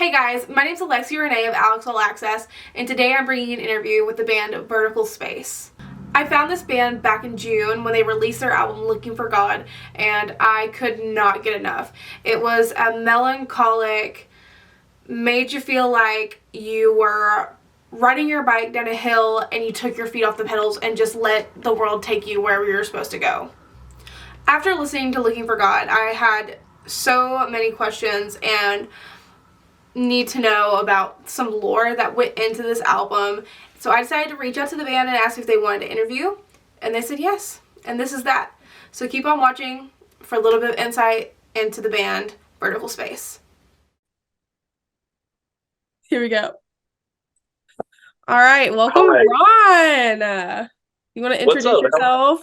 Hey guys, my name is Alexia Renee of Alex All Access, and today I'm bringing an interview with the band Vertical Space. I found this band back in June when they released their album Looking for God, and I could not get enough. It was a melancholic, made you feel like you were riding your bike down a hill and you took your feet off the pedals and just let the world take you wherever you're supposed to go. After listening to Looking for God, I had so many questions and need to know about some lore that went into this album. So I decided to reach out to the band and ask if they wanted to interview, and they said yes. And this is that. So keep on watching for a little bit of insight into the band Vertical Space. Here we go. All right, welcome, Hi, Ron. You want to what's introduce up? yourself?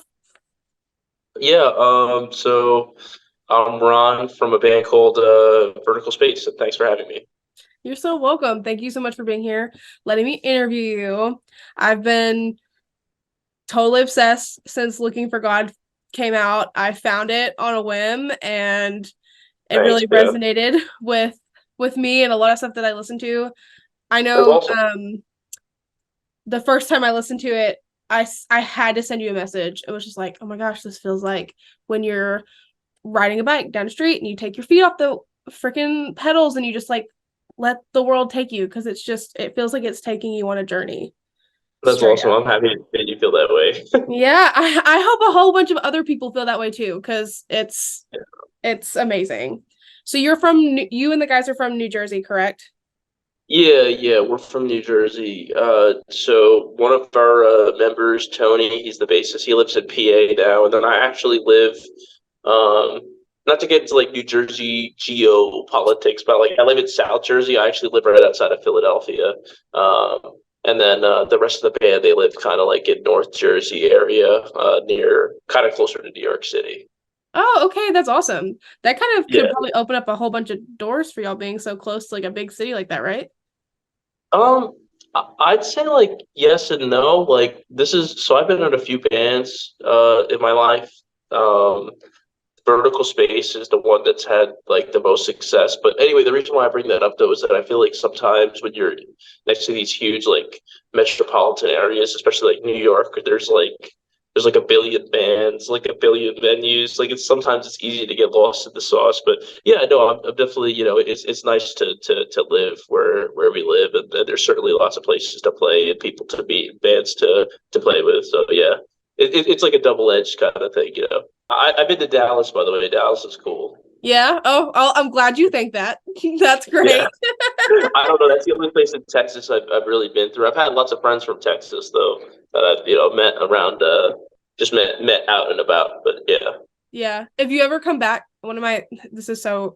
So I'm Ron from a band called Vertical Space, and thanks for having me. You're so welcome. Thank you so much for being here, letting me interview you. I've been totally obsessed since Looking for God came out. I found it on a whim, and it Thanks, really yeah. resonated with me and a lot of stuff that I listened to. I That's know awesome. the first time I listened to it, I had to send you a message. It was just like, oh my gosh, this feels like when you're riding a bike down the street and you take your feet off the freaking pedals and you just like let the world take you, because it feels like it's taking you on a journey That's straight awesome. up. I'm happy that you feel that way. Yeah, I hope a whole bunch of other people feel that way too, because it's amazing. So you and the guys are from New Jersey, correct? Yeah, we're from New Jersey. So one of our members, Tony, he's the bassist. He lives in PA now, and then I actually live, um, not to get into like New Jersey geopolitics, but like I live in South Jersey. I actually live right outside of Philadelphia. Um, and then the rest of the band, they live kind of like in North Jersey area, near kind of closer to New York City. Oh, okay, that's awesome. That kind of could Yeah. probably open up a whole bunch of doors for y'all being so close to like a big city like that, right? Um, I'd say like yes and no. Like this is so I've been in a few bands in my life. Um, Vertical Space is the one that's had like the most success. But anyway, the reason why I bring that up though is that I feel like sometimes when you're next to these huge like metropolitan areas, especially like New York, there's like a billion bands, like a billion venues. Like it's easy to get lost in the sauce. But yeah, no, I'm definitely it's nice to live where we live, and there's certainly lots of places to play and people to meet, bands to play with. So yeah, it's like a double edged kind of thing. I've been to Dallas, by the way. Dallas is cool. Yeah. I'm glad you think that. That's Yeah, great. I don't know. That's the only place in Texas I've really been through. I've had lots of friends from Texas though that I've met around, just met out and about. But yeah. Yeah. If you ever come back, this is so,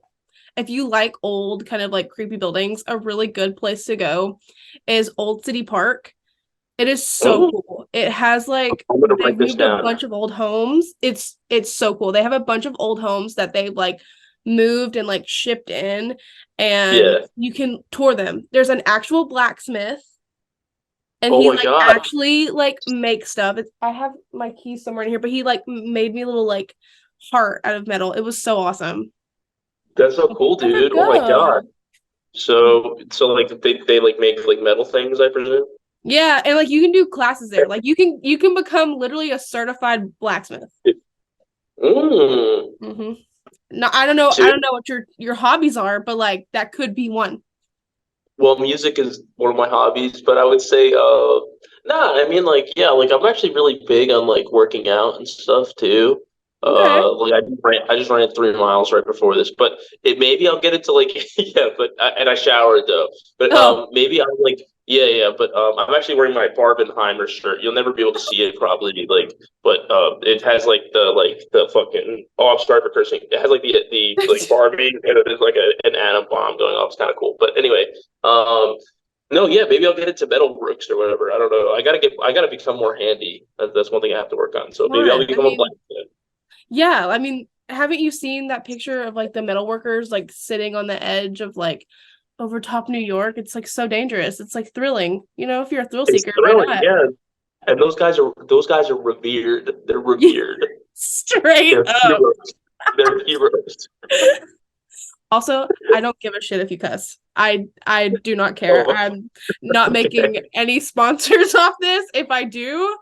if you like old kind of like creepy buildings, a really good place to go is Old City Park. It is so Mhm. cool. It has like I'm gonna they've write this moved a down. bunch of old homes. It's so cool. They have a bunch of old homes that they've like moved and like shipped in, and Yeah. you can tour them. There's an actual blacksmith, and Oh he my like God, actually like makes stuff. I have my keys somewhere in here, but he like made me a little like heart out of metal. It was so awesome. that's so If you cool, ever dude. Oh my God. go. So like they like make like metal things, I presume. Yeah, and like you can do classes there. Like you can become literally a certified blacksmith. Mm. Hmm. No, I don't know. I Dude, don't know what your hobbies are, but like that could be one. well, music is one of my hobbies, but I would say, nah, I mean, like, yeah, like I'm actually really big on like working out and stuff too. Okay. Like I just ran 3 miles right before this, but it maybe I'll get into like, yeah, and I showered though, but Oh, maybe I'm like, yeah, but I'm actually wearing my Barbenheimer shirt. You'll never be able to see it probably, like, but it has like the fucking, oh, I'm sorry for cursing. It has like the like Barbie, and there's like an atom bomb going off. It's kind of cool, but anyway. Um, no, yeah, maybe I'll get into Metalworks or whatever. I don't know. I gotta become more handy. That's one thing I have to work on. So maybe I'll fun. I become a mean, blacksmith. yeah. I mean, haven't you seen that picture of like the metal workers like sitting on the edge of like over top New York? It's like so dangerous. It's like thrilling. If you're a thrill It's seeker, why thrilling, not? yeah. And those guys are revered. They're revered. Straight They're up. heroes. They're heroes. Also, I don't give a shit if you cuss. I do not care. Oh. I'm not making any sponsors off this. If I do,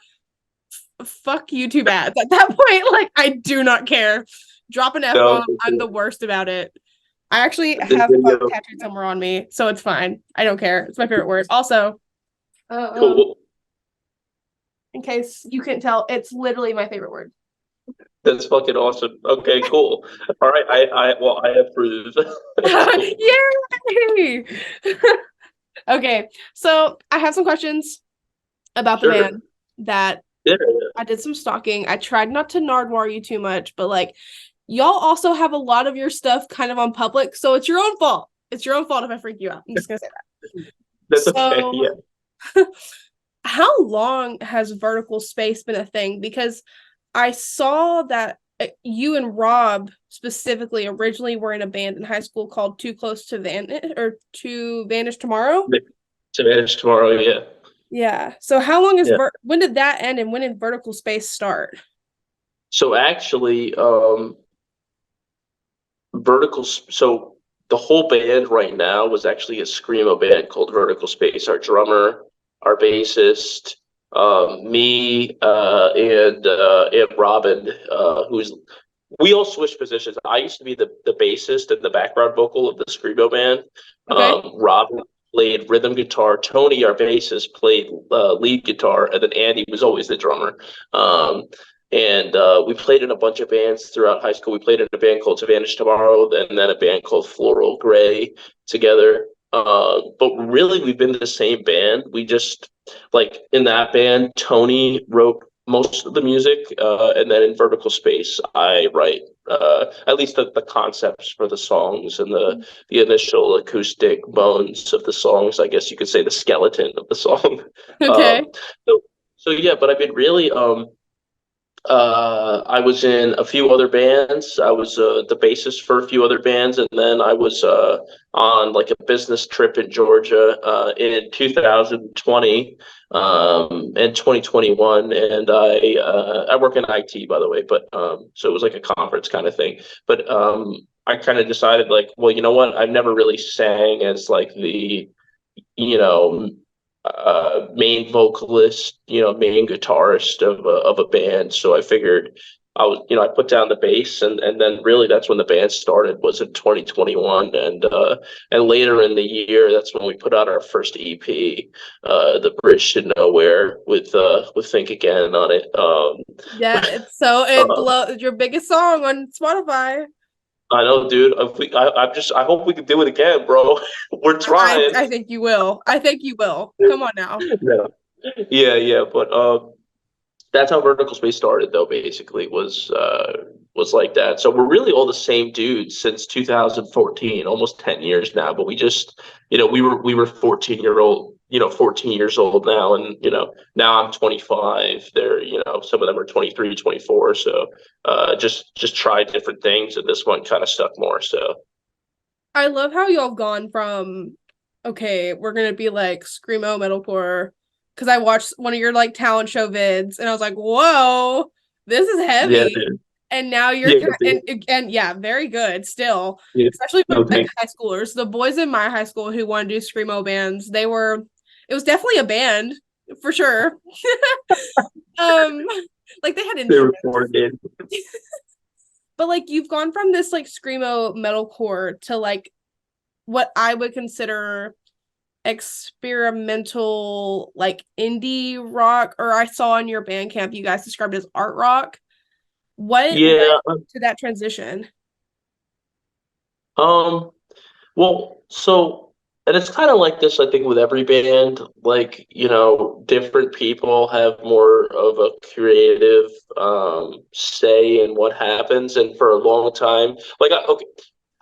fuck YouTube ads. At that point, like I do not care. Drop an F-bomb. I'm the worst about it. I actually have fuck tattooed somewhere on me, so it's fine. I don't care. It's my favorite word. Also, Cool. in case you couldn't tell, it's literally my favorite word. That's fucking awesome. Okay, cool. All right, I approve. Cool. Yay! Okay, so I have some questions about the band that I did some stalking. I tried not to Nardwuar you too much, but like y'all also have a lot of your stuff kind of on public, so it's your own fault. It's your own fault if I freak you out. I'm just gonna say that. That's okay. Yeah. How long has vertical space been a thing? Because I saw that you and Rob specifically originally were in a band in high school called Too Close to Vanish Tomorrow. To Vanish Tomorrow, yeah. Yeah. So how long is when did that end and when did vertical space start? So actually, so the whole band right now was actually a screamo band called Vertical Space. Our drummer, our bassist, me, and Robin, we all switched positions. I used to be the bassist and the background vocal of the screamo band. Okay. Robin played rhythm guitar. Tony, our bassist, played lead guitar, and then Andy was always the drummer. And we played in a bunch of bands throughout high school. We played in a band called To Vanish Tomorrow, and then a band called Floral Gray together. But really, we've been the same band. We just, like, in that band, Tony wrote most of the music, and then in Vertical Space, I write at least the concepts for the songs and the initial acoustic bones of the songs. I guess you could say the skeleton of the song. Okay. So yeah, but I've been really I was in a few other bands. I was the bassist for a few other bands, and then I was on like a business trip in Georgia in 2020 and 2021. And I work in IT, by the way, but so it was like a conference kind of thing. But I kind of decided, like, well, you know what? I've never really sang as like the, you know, main vocalist, main guitarist of a band. So I figured I put down the bass, and then really that's when the band started, was in 2021, and later in the year that's when we put out our first EP, The Bridge to Nowhere, with Think Again on it. It blows your biggest song on Spotify. I know, dude. I hope we can do it again, bro. We're trying. I think you will. Come on now. Yeah. But that's how Vertical Space started, though. Basically, was like that. So we're really all the same dudes since 2014, almost 10 years now. But we just, we were 14 years old now, and now I'm 25. They're, some of them are 23, 24. So just try different things, and this one kind of stuck more. So I love how y'all gone from, okay, we're gonna be like screamo metalcore, because I watched one of your like talent show vids and I was like, whoa, this is heavy. Yeah, and now you're and yeah, very good still. Yeah. Especially with like high schoolers. The boys in my high school who want to do screamo bands, it was definitely a band for sure. Like they had instruments. But like you've gone from this like screamo metalcore to like what I would consider experimental, like indie rock, or I saw in your Bandcamp you guys described it as art rock. What led to that transition? Well, so, and it's kind of like this, I think, with every band. Like, different people have more of a creative say in what happens. And for a long time, like, okay,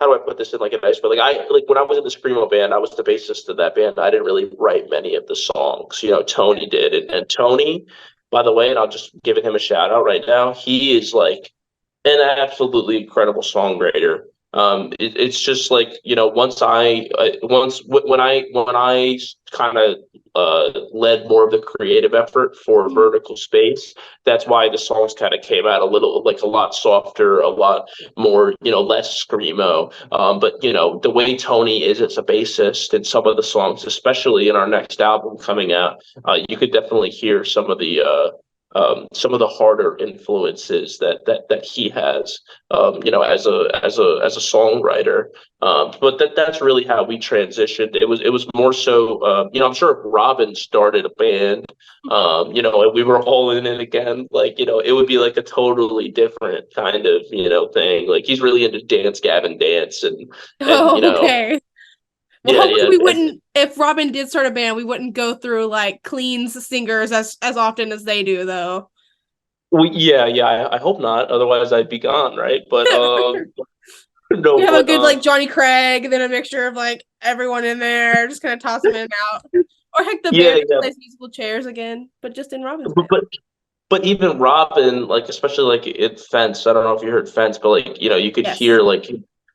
how do I put this in like a nice way? Like when I was in the screamo band, I was the bassist of that band. I didn't really write many of the songs. Tony did, and Tony, by the way, and I'll just give him a shout out right now. He is like an absolutely incredible songwriter. It's just like, when I kind of led more of the creative effort for Vertical Space, that's why the songs kind of came out a lot softer, a lot more, less screamo. But the way Tony is as a bassist in some of the songs, especially in our next album coming out, you could definitely hear some of the harder influences that he has, as a songwriter. But that's really how we transitioned. It was more so, I'm sure if Robin started a band, and we were all in it again, like, it would be like a totally different kind of, thing. Like, he's really into Dance Gavin Dance, and Oh, okay. Well, yeah, hopefully yeah. we wouldn't, if Robin did start a band, we wouldn't go through like cleans singers as often as they do, though. Yeah, yeah. I hope not. Otherwise, I'd be gone, right? But We no, have a but good like Johnny Craig, then a mixture of like everyone in there, just kind of toss them in and out. Or heck, the yeah, band yeah. plays musical chairs again, but just in Robin's But, band. but but even Robin, like, especially like in Fence, I don't know if you heard Fence, but like, you could Yes. hear like,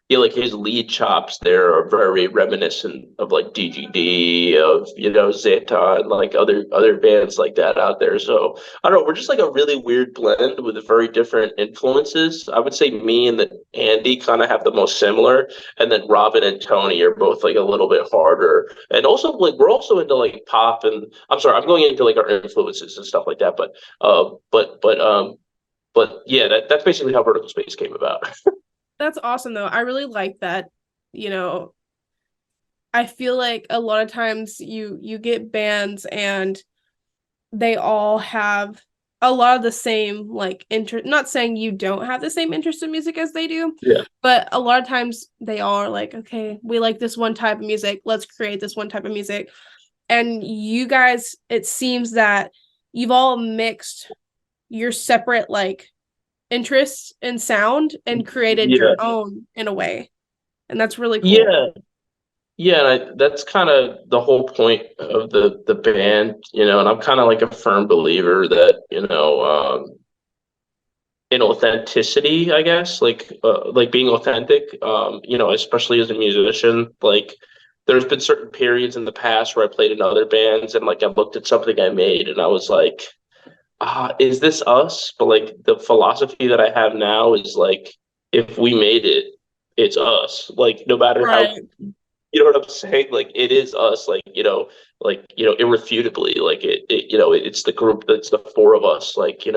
like his lead chops there are very reminiscent of like DGD, of Zeta, and like other bands like that out there. So I don't know, we're just like a really weird blend with very different influences. I would say me and Andy kind of have the most similar, and then Robin and Tony are both like a little bit harder. And also, like, we're also into like pop, and I'm sorry, I'm going into like our influences and stuff like that, but yeah, that's basically how Vertical Space came about. That's awesome though. I really like that. You know, I feel like a lot of times you get bands and they all have a lot of the same like interest, not saying you don't have the same interest in music as they do, Yeah. but a lot of times they are like, okay, we like this one type of music, let's create this one type of music. And you guys, it seems that you've all mixed your separate like interests in sound and created your Yeah. own in a way, and that's really cool. Yeah. Yeah, and that's kind of the whole point of the band, and I'm kind of like a firm believer that, in authenticity, I guess, like being authentic, especially as a musician. Like, there's been certain periods in the past where I played in other bands, and like I looked at something I made and I was like, is this us? But like, the philosophy that I have now is like, if we made it, it's us. Like, no matter how, Right. you know what I'm saying? Like, it is us. Irrefutably. Like, it's the group. That's the four of us. Like, and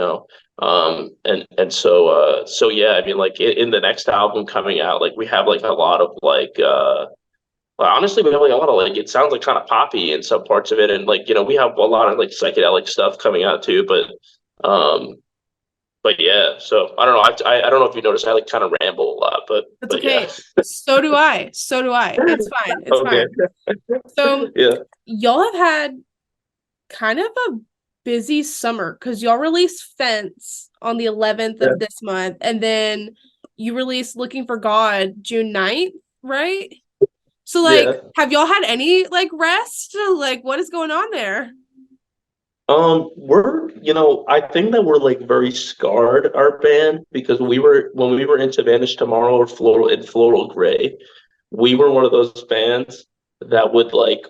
so yeah. I mean, like, in the next album coming out, like, we have like a lot of like, well, honestly, we have like a lot of like, it sounds like kind of poppy in some parts of it, and like, we have a lot of like psychedelic stuff coming out too. But yeah. So I don't know. I don't know if you noticed, I like kind of ramble a lot, but That's but yeah. okay. So do I. So do I. It's fine. It's Okay. fine. So Yeah. y'all have had kind of a busy summer because y'all released Fence on the 11th Yeah. of this month, and then you released Looking for God June 9th, right? So like, Yeah. have y'all had any like rest? Like, what is going on there? I think that we're like very scarred, our band, because when we were into Vanish Tomorrow or Floral Gray, we were one of those bands that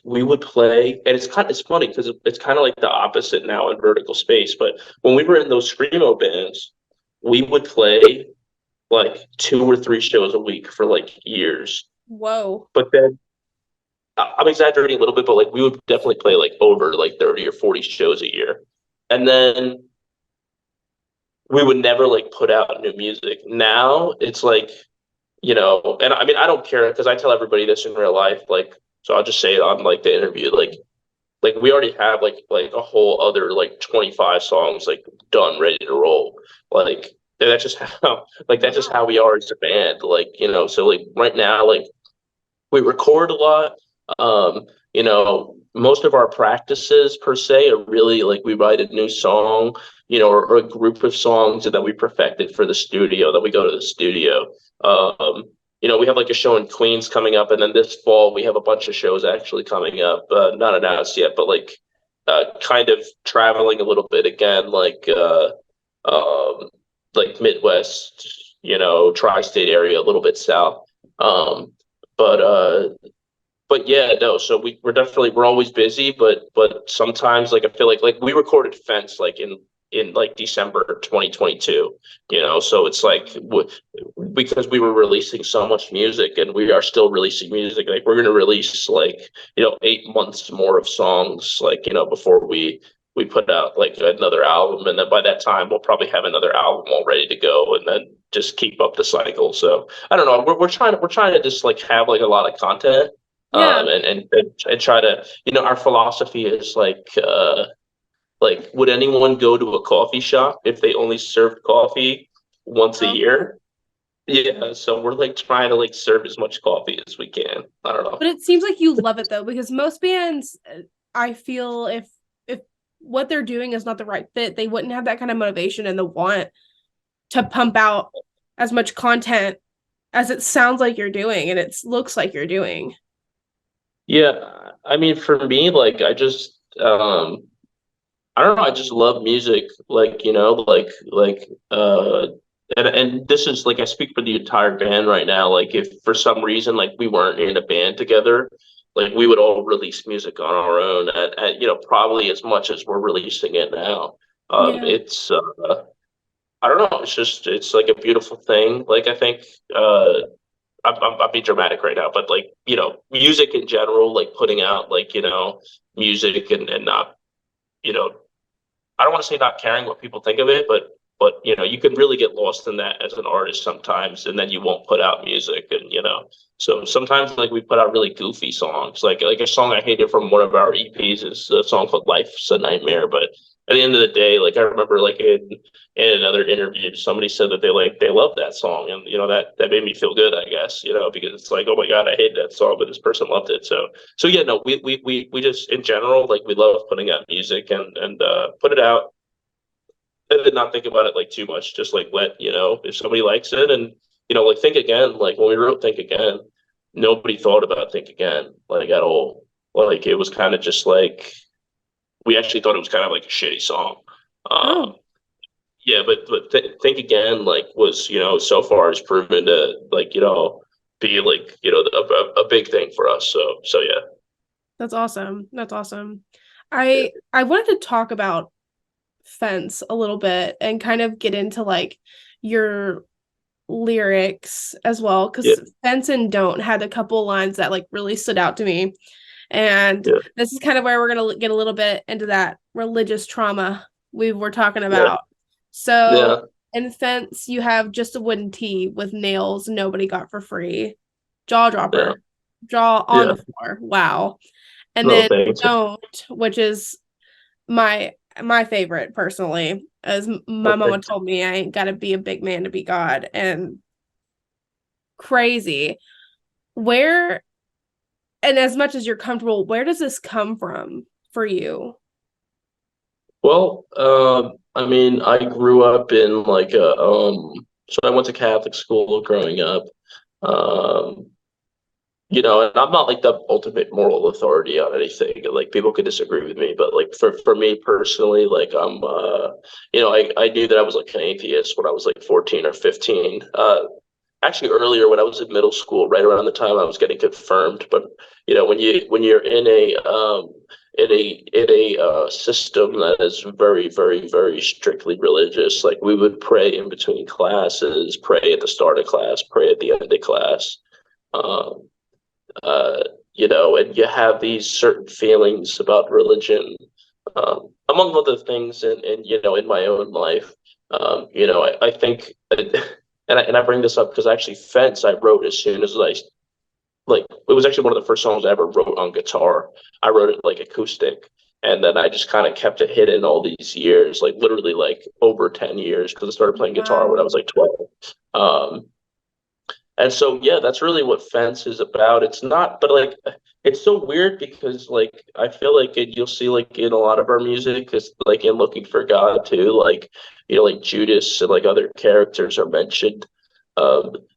we would play, and it's funny because it's kind of like the opposite now in Vertical Space. But when we were in those screamo bands, we would play like 2 or 3 shows a week for like years. Whoa. But then, I'm exaggerating a little bit, but like, we would definitely play like over like 30 or 40 shows a year. And then we would never like put out new music. Now it's like, and I mean, I don't care because I tell everybody this in real life. Like, so I'll just say it on like the interview. Like we already have like a whole other like 25 songs like done, ready to roll. Like, that's just how that's just how we are as a band. So like right now, like, we record a lot. Most of our practices per se are really like, we write a new song, or a group of songs that we perfected for the studio, that we go to the studio. We have like a show in Queens coming up, and then this fall we have a bunch of shows actually coming up, not announced yet, but like, kind of traveling a little bit again, like Midwest, tri-state area, a little bit south. Um, but but yeah, no. So we're always busy, but sometimes like I feel like we recorded Fence like in like December 2022. So it's like because we were releasing so much music, and we are still releasing music. Like we're gonna release like 8 months more of songs, like before we put out like another album, and then by that time we'll probably have another album all ready to go, and then just keep up the cycle. So I don't know. We're trying to just like have like a lot of content, Yeah. and try to, our philosophy is like would anyone go to a coffee shop if they only served coffee once a Oh. year? Yeah, so we're like trying to like serve as much coffee as we can. I don't know. But it seems like you love it though, because most bands, I feel if what they're doing is not the right fit, they wouldn't have that kind of motivation and the want to pump out as much content as it sounds like you're doing and it looks like you're doing. Yeah, I mean, for me, like I don't know, I just love music, like and this is like I speak for the entire band right now. Like if for some reason like we weren't in a band together, like we would all release music on our own at probably as much as we're releasing it now. Yeah. It's I don't know, it's like a beautiful thing. Like I think I'm being dramatic right now, but like music in general, like putting out like music and not you know I don't want to say not caring what people think of it, but you can really get lost in that as an artist sometimes, and then you won't put out music, and so sometimes like we put out really goofy songs, like a song I hated from one of our EPs is a song called "Life's a Nightmare," but at the end of the day, like I remember like in another interview, somebody said that they love that song, and that made me feel good, I guess, because it's like, oh my god, I hate that song, but this person loved it, so yeah, no, we just in general like we love putting out music and put it out and then not think about it like too much. Just like let if somebody likes it, and like Think Again. Like when we wrote Think Again, nobody thought about Think Again like at all. Like it was kind of just like we actually thought it was kind of like a shitty song. Oh, Um, yeah, but Think Again like was so far has proven to like be like a big thing for us. So yeah. that's awesome. That's awesome. I wanted to talk about Fence a little bit and kind of get into like your lyrics as well, Yeah, because Fence and Don't had a couple lines that like really stood out to me. And yeah, this is kind of where we're gonna get a little bit into that religious trauma we were talking yeah, about. So yeah, in Fence, you have just a wooden tee with nails nobody got for free. Jaw yeah, dropper. Jaw on yeah. the floor. Wow. And No then thanks. Don't, which is my favorite personally, as my Okay. mama told me I ain't gotta be a big man to be God. And crazy. Where, and as much as you're comfortable, where does this come from for you? Well, I mean, I grew up in like so I went to Catholic school growing up. Um, and I'm not like the ultimate moral authority on anything. Like people could disagree with me, but like for me personally, like I knew that I was like an atheist when I was like 14 or 15. Actually earlier when I was in middle school, right around the time I was getting confirmed. But when you're in a system that is very, very, very strictly religious, like we would pray in between classes, pray at the start of class, pray at the end of class. Um, uh, and you have these certain feelings about religion, among other things, and in my own life, I think, and I bring this up because actually Fence I wrote as soon as I like it was actually one of the first songs I ever wrote on guitar. I wrote it like acoustic. And then I just kind of kept it hidden all these years, like literally like over 10 years, because I started playing guitar when I was Wow. like 12. Um, and so, yeah, that's really what Fence is about. It's not, but like, it's so weird because like I feel like you'll see like in a lot of our music is like in Looking for God too, like like Judas and like other characters are mentioned.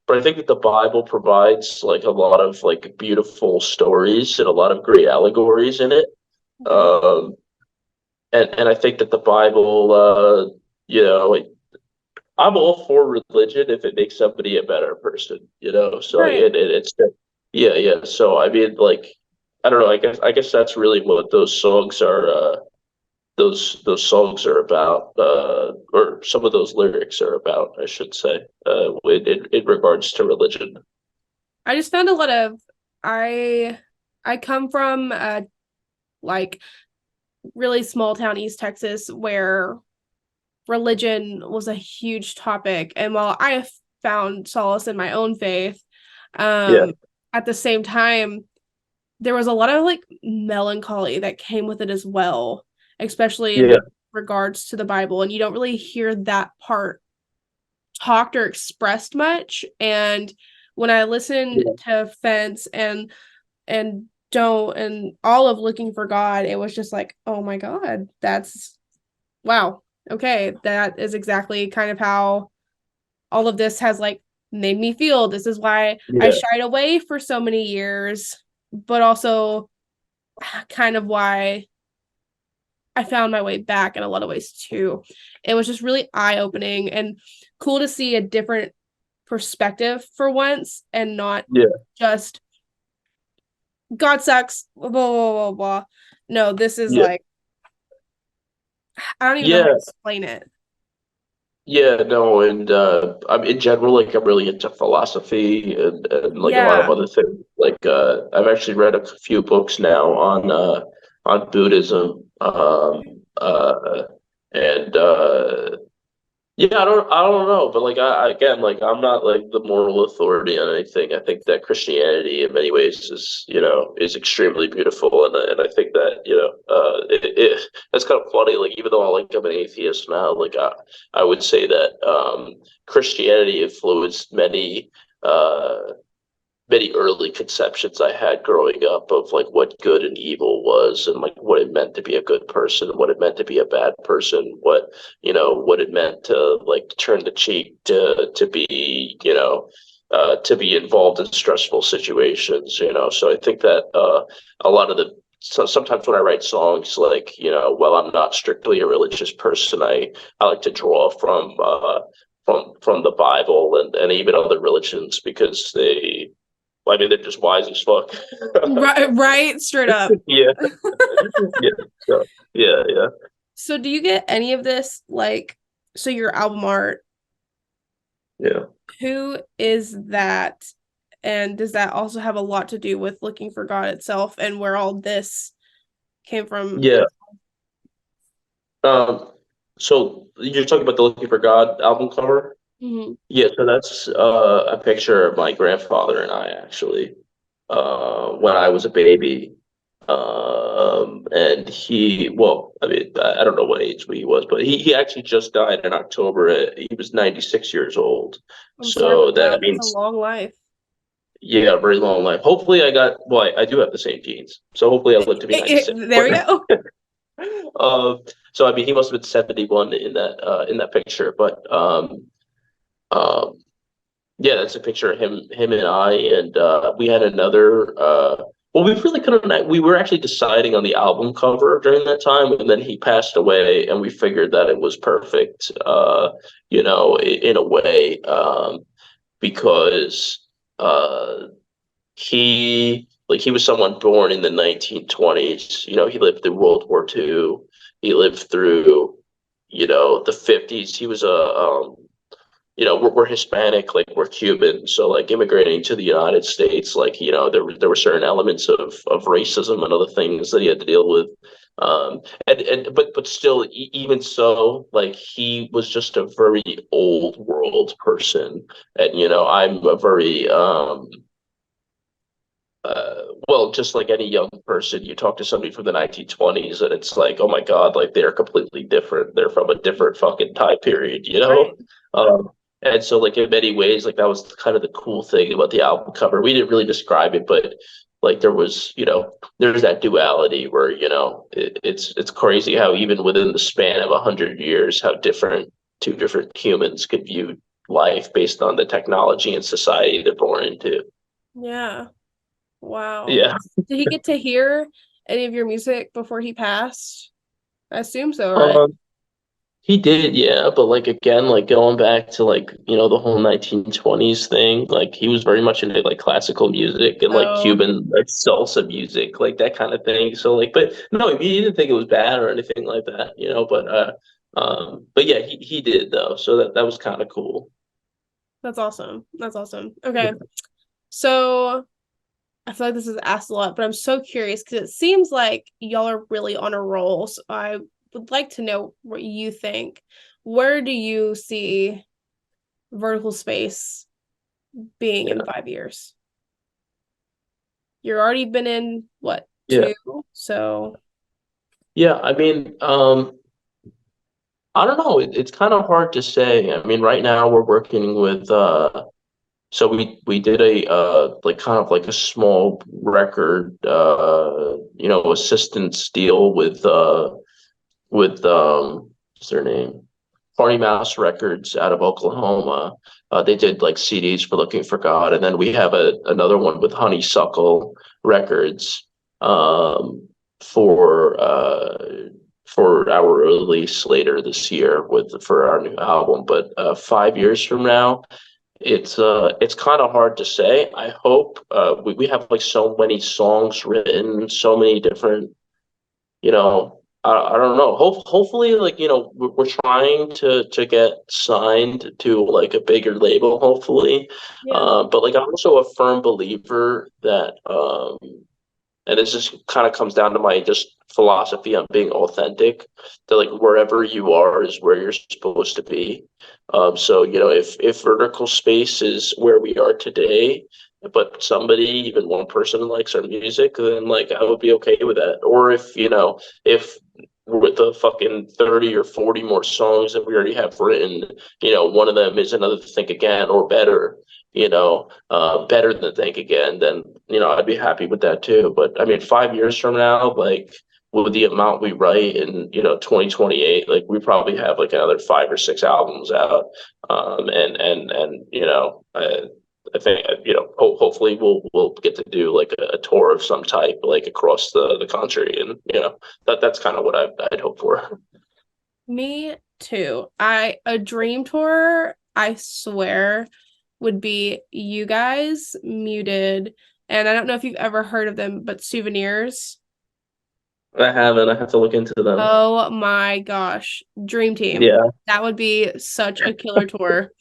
But I think that the Bible provides like a lot of like beautiful stories and a lot of great allegories in it. Okay. Um, and I think that the Bible, you know, I'm all for religion if it makes somebody a better person, you know. So Right. it's yeah, yeah. So I mean, like, I don't know. I guess that's really what those songs are. Those songs are about, or some of those lyrics are about, I should say, in regards to religion. I just found a lot of I I come from like really small town East Texas where religion was a huge topic. And while I have found solace in my own faith, Yeah, um, at the same time, there was a lot of like melancholy that came with it as well, especially in yeah, regards to the Bible. And you don't really hear that part talked or expressed much. And when I listened yeah, to Fence and Don't and all of Looking for God, it was just like, oh my God, that's wow. Okay, that is exactly kind of how all of this has like made me feel. This is why I yeah, shied away for so many years, but also kind of why I found my way back in a lot of ways too. It was just really eye-opening and cool to see a different perspective for once and not yeah, just God sucks, blah blah blah blah blah. No, this is yeah, like I don't even know how to yeah. explain it. Yeah, no, and I'm in general, like I'm really into philosophy and like a lot of Yeah. other things. Like I've actually read a few books now on Buddhism. And Yeah, I don't know, but like again, like I'm not like the moral authority on anything. I think that Christianity in many ways is extremely beautiful, and I think that that's kind of funny. Like even though I'm an atheist now, like I would say that Christianity influenced uh many early conceptions I had growing up of like what good and evil was and like what it meant to be a good person, what it meant to be a bad person, what it meant to like turn the cheek to be, to be involved in stressful situations, you know. So I think that a lot of the so sometimes when I write songs, like, while I'm not strictly a religious person, I like to draw from the Bible and even other religions because I mean, they're just wise as fuck. Right, right, straight up. Yeah, yeah, so, yeah, yeah, So do you get any of this like so your album art, yeah, who is that? And does that also have a lot to do with Looking for God itself and where all this came from? yeah. Um, so you're talking about the Looking for God album cover? Mhm. Yeah, so that's a picture of my grandfather and I actually when I was a baby. And well, I mean, I don't know what age he was, but he actually just died in October. He was 96 years old. I'm sorry So about that that. That's a means, long life. yeah, very long life. Hopefully, I do have the same genes. So hopefully, I'll live to be 96. There we go. So I mean, he must have been 71 in that picture. But um, yeah, that's a picture of him and I, and we had another. Well, we really couldn't. We were actually deciding on the album cover during that time, and then he passed away, and we figured that it was perfect. In a way, because uh, he was someone born in the 1920s. You know, he lived through World War II. He lived through, the 50s. He was we're Hispanic, like we're Cuban, so like immigrating to the United States, like there were certain elements of racism and other things that he had to deal with, but still, even so, like he was just a very old world person, and I'm a very well, just like any young person, you talk to somebody from the 1920s, and it's like, oh my God, like they're completely different. They're from a different fucking time period, you Right. know? Um, and so, like, in many ways, like, that was kind of the cool thing about the album cover. We didn't really describe it, but like, there's that duality where, it's crazy how even within the span of 100 years, how two different humans could view life based on the technology and society they're born into. Yeah. Wow. Yeah. Did he get to hear any of your music before he passed? I assume so, right? Um, He did, yeah, but like again, like going back to like, the whole 1920s thing, like he was very much into like classical music and like Oh, Cuban like salsa music, like that kind of thing. So like, but no, he didn't think it was bad or anything like that, but yeah, he did though. So that was kind of cool. that's awesome. That's awesome. Okay. So I feel like this is asked a lot, but I'm so curious because it seems like y'all are really on a roll. So I would like to know what you think. Where do you see vertical space being in Yeah. 5 years? You're already been in what, Yeah. two? So Yeah, I mean, I don't know. It's kind of hard to say. I mean, right now we're working with so we did a like kind of like a small record assistance deal with what's their name? Party Mouse Records out of Oklahoma. They did like CDs for Looking for God, and then we have another one with Honeysuckle Records um, for uh, for our release later this year for our new album. But 5 years from now, it's kind of hard to say. I hope we have like so many songs written, so many different I don't know. Hopefully, like, we're trying to get signed to like a bigger label, hopefully. yeah. But like, I'm also a firm believer that, and this just kind of comes down to my just philosophy on being authentic, that like wherever you are is where you're supposed to be. So, if vertical space is where we are today, but somebody, even one person likes our music, then like I would be okay with that. Or if with the fucking 30 or 40 more songs that we already have written, one of them is another Think Again or better, better than Think Again, then, I'd be happy with that too. But I mean, 5 years from now, like with the amount we write in, 2028, like we probably have like another 5 or 6 albums out. I think hopefully we'll get to do like a tour of some type like across the country, and that's kind of what I'd hope for. Me too. A dream tour, I swear, would be you guys muted. And I don't know if you've ever heard of them, but Souvenirs. I haven't. I have to look into them. Oh my gosh. Dream team. Yeah, That would be such a killer tour.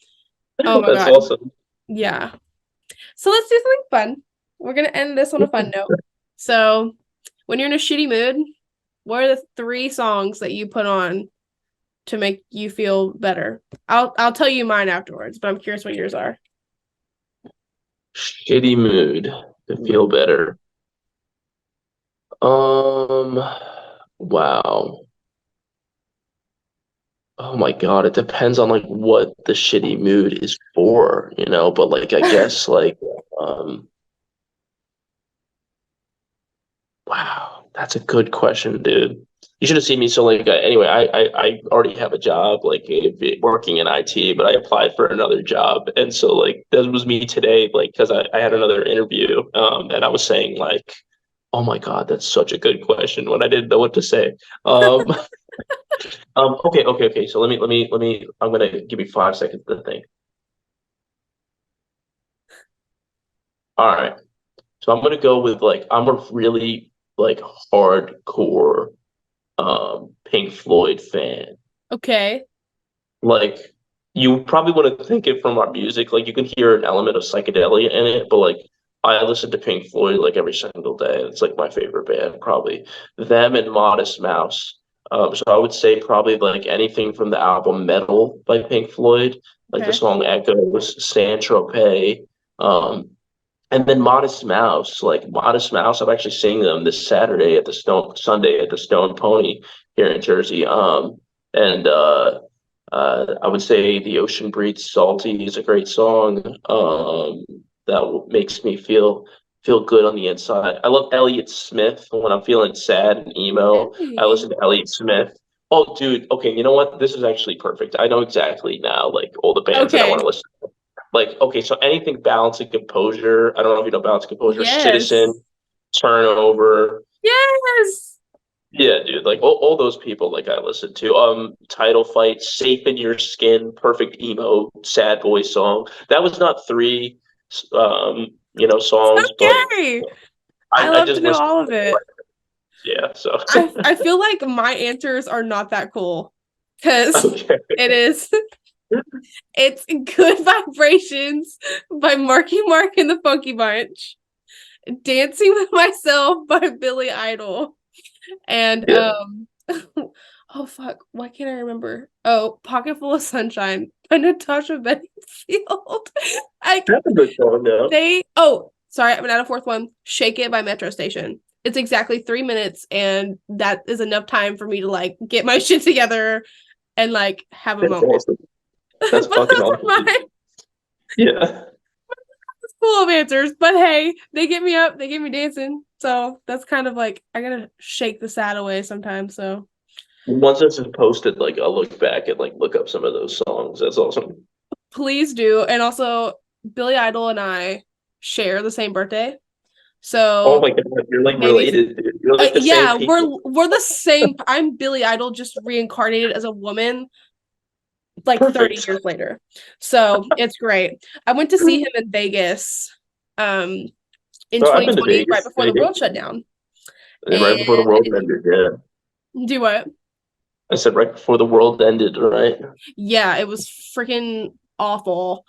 Oh my that's God. awesome. Yeah. So let's do something fun. We're gonna end this on a fun note. So when you're in a shitty mood, what are the 3 songs that you put on to make you feel better? I'll tell you mine afterwards, but I'm curious what yours are. Shitty mood to feel better. Um, wow. Oh my God, it depends on like what the shitty mood is for, but like I guess like um wow, that's a good question, dude. You should have seen me. So like anyway, I already have a job like working in IT, but I applied for another job, and so like that was me today, like because I had another interview, and I was saying like, oh my God, that's such a good question when I didn't know what to say. Um, okay. So let me. I'm gonna give you 5 seconds to think. All right. So I'm gonna go with like I'm a really like hardcore Pink Floyd fan. Okay. Like you probably wouldn't think it from our music. Like you can hear an element of psychedelia in it, but like I listen to Pink Floyd like every single day. It's like my favorite band, probably them and Modest Mouse. So I would say probably like anything from the album Metal by Pink Floyd, like the Okay. song Echoes, Saint Tropez, um, and then Modest Mouse. Like Modest Mouse, I'm actually seeing them this Saturday at the Sunday at the Stone Pony here in Jersey. And I would say The Ocean Breathes Salty is a great song. That makes me feel good on the inside. I love Elliott Smith when I'm feeling sad and emo. I Hey. listen to Elliott Smith. Oh, dude. Okay, you know what? This is actually perfect. I know exactly now, like all the bands that I want Okay. to listen to. Like, okay, so anything Balance and Composure. I don't know if you know Balance and Composure. Yes. Citizen, Turnover. Yes. Yeah, dude, like all those people like I listen to. Title Fight, Safe in Your Skin, perfect emo, sad boy song. That was not three songs, but Okay. I I love to just know listened all to of it. it. Yeah, so I feel like my answers are not that cool because okay. it is it's Good Vibrations by Marky Mark and the Funky Bunch, Dancing with Myself by Billy Idol, and Yeah. oh fuck, why can't I remember? Oh, Pocket Full of Sunshine by Natasha Bedingfield. I That's a good song, yeah. sorry, I'm gonna add a fourth one. Shake It by Metro Station. It's exactly 3 minutes, and that is enough time for me to like get my shit together and like have a That's moment. awesome. But That's fucking those are awesome, dude. my Yeah. full of answers. But hey, they get me up, they get me dancing. So that's kind of like I gotta shake the sad away sometimes. So Once this is posted, like I'll look back and like look up some of those songs. That's awesome. please do. And also, Billy Idol and I share the same birthday. Oh So my God, you're like maybe related, dude. You're like the same yeah, we're people. we're the same. I'm Billy Idol just reincarnated as a woman like 30 Perfect. years later. So it's great. I went to see him in Vegas in So I've been to 2020, right Vegas, before the world shut down. right before the And world ended. Yeah, do what? I said right before the world ended, right? Yeah, it was freaking awful.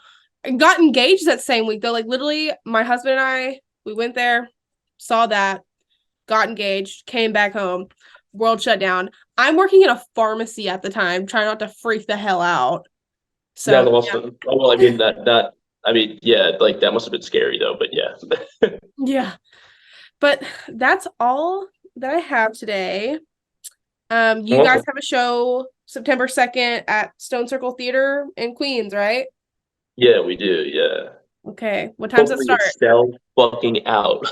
I got engaged that same week though. Like literally, my husband and I, we went there, saw that, got engaged, came back home, world shut down. I'm working in a pharmacy at the time, trying not to freak the hell out. That's So awesome. Oh, well, I mean I mean, yeah, like that must have been scary though. But yeah, yeah. But that's all that I have today. You guys awesome. have a show September 2nd at Stone Circle Theater in Queens, right? Yeah, we do. Yeah. Okay. What time's it Hopefully start? it's sell fucking out.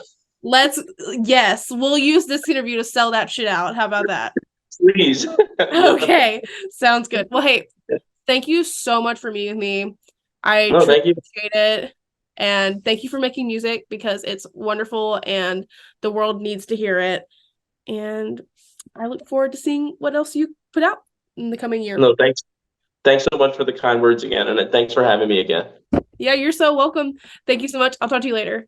Let's yes, we'll use this interview to sell that shit out. How about that? Please. Okay. Sounds good. Well, hey, thank you so much for meeting with me. I No, truly thank you. appreciate it. And thank you for making music because it's wonderful and the world needs to hear it. And I look forward to seeing what else you put out in the coming year. No, thanks. Thanks so much for the kind words again, and thanks for having me again. Yeah, you're so welcome. Thank you so much. I'll talk to you later.